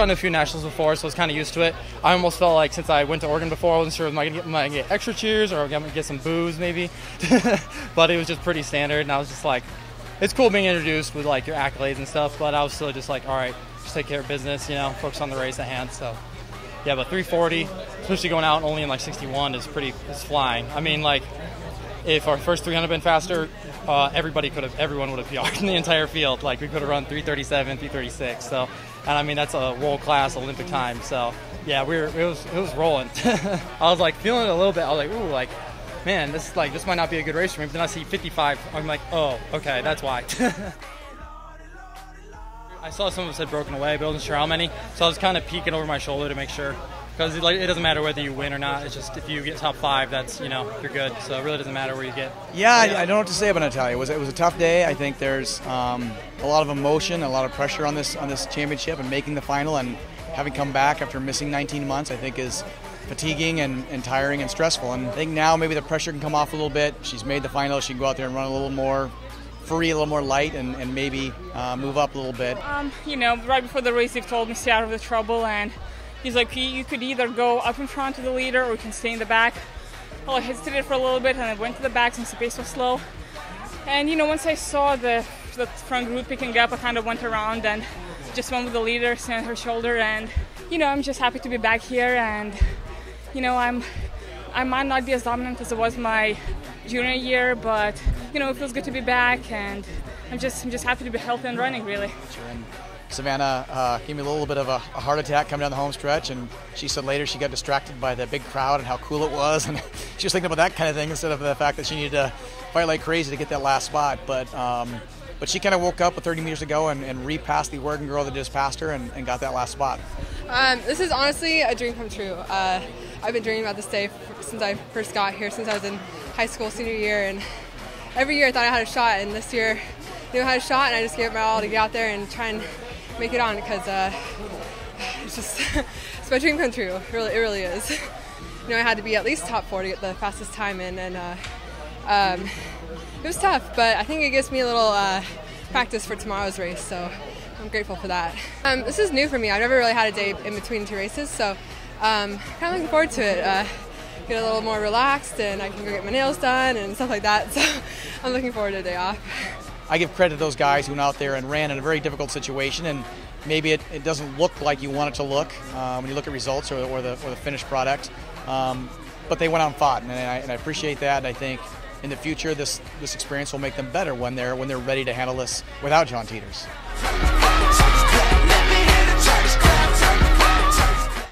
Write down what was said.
gone to a few nationals before, so I was kind of used to it. I almost felt like since I went to Oregon before, I wasn't sure if I might get extra cheers or get some boos maybe. But it was just pretty standard, and I was just like, it's cool being introduced with like your accolades and stuff, but I was still just like, all right, just take care of business, you know, focus on the race at hand. So yeah, but 340, especially going out only in like 61 is flying. I mean, like, if our first 300 had been faster, everyone would have PR'd in the entire field. Like, we could have run 337, 336. So, and I mean, that's a world-class Olympic time. So yeah, it was rolling. I was like feeling it a little bit. I was like, ooh, like, man, this might not be a good race for me. But then I see 55. I'm like, oh, okay, that's why. I saw some of them said broken away, but I wasn't sure how many. So I was kind of peeking over my shoulder to make sure, because it doesn't matter whether you win or not. It's just if you get top 5, that's, you know, you're good. So it really doesn't matter where you get. Yeah, I don't know what to say about Natalia. It was a tough day. I think there's a lot of emotion, a lot of pressure on this championship, and making the final and having come back after missing 19 months, I think is fatiguing and tiring and stressful. And I think now maybe the pressure can come off a little bit. She's made the final. She can go out there and run a little more free, a little more light, and maybe move up a little bit. You know, right before the race, they've told me stay out of the trouble, and he's like, you could either go up in front to the leader or you can stay in the back. Well, I hesitated for a little bit, and I went to the back since the pace was slow. And you know, once I saw the front group picking up, I kind of went around and just went with the leader, stand on her shoulder, and you know, I'm just happy to be back here. And you know, I might not be as dominant as I was my junior year, but you know, it feels good to be back, and I'm just happy to be healthy and running, really. Sure. And Savannah gave me a little bit of a heart attack coming down the home stretch, and she said later she got distracted by the big crowd and how cool it was, and she was thinking about that kind of thing instead of the fact that she needed to fight like crazy to get that last spot. But she kind of woke up with 30 meters to go and repassed the Oregon girl that just passed her and got that last spot. This is honestly a dream come true. I've been dreaming about this day since I first got here, since I was in high school senior year, and every year I thought I had a shot, and this year I knew I had a shot, and I just gave it my all to get out there and try and make it on, because it's my dream come true. It really is. You know, I had to be at least top 4 to get the fastest time in, and it was tough, but I think it gives me a little practice for tomorrow's race, so I'm grateful for that. This is new for me. I've never really had a day in between 2 races, so kind of looking forward to it. Get a little more relaxed, and I can go get my nails done and stuff like that, so I'm looking forward to a day off. I give credit to those guys who went out there and ran in a very difficult situation, and maybe it doesn't look like you want it to look when you look at results or the finished product, but they went out and fought, and I appreciate that. And I think in the future this experience will make them better when they're ready to handle this without John Teeters.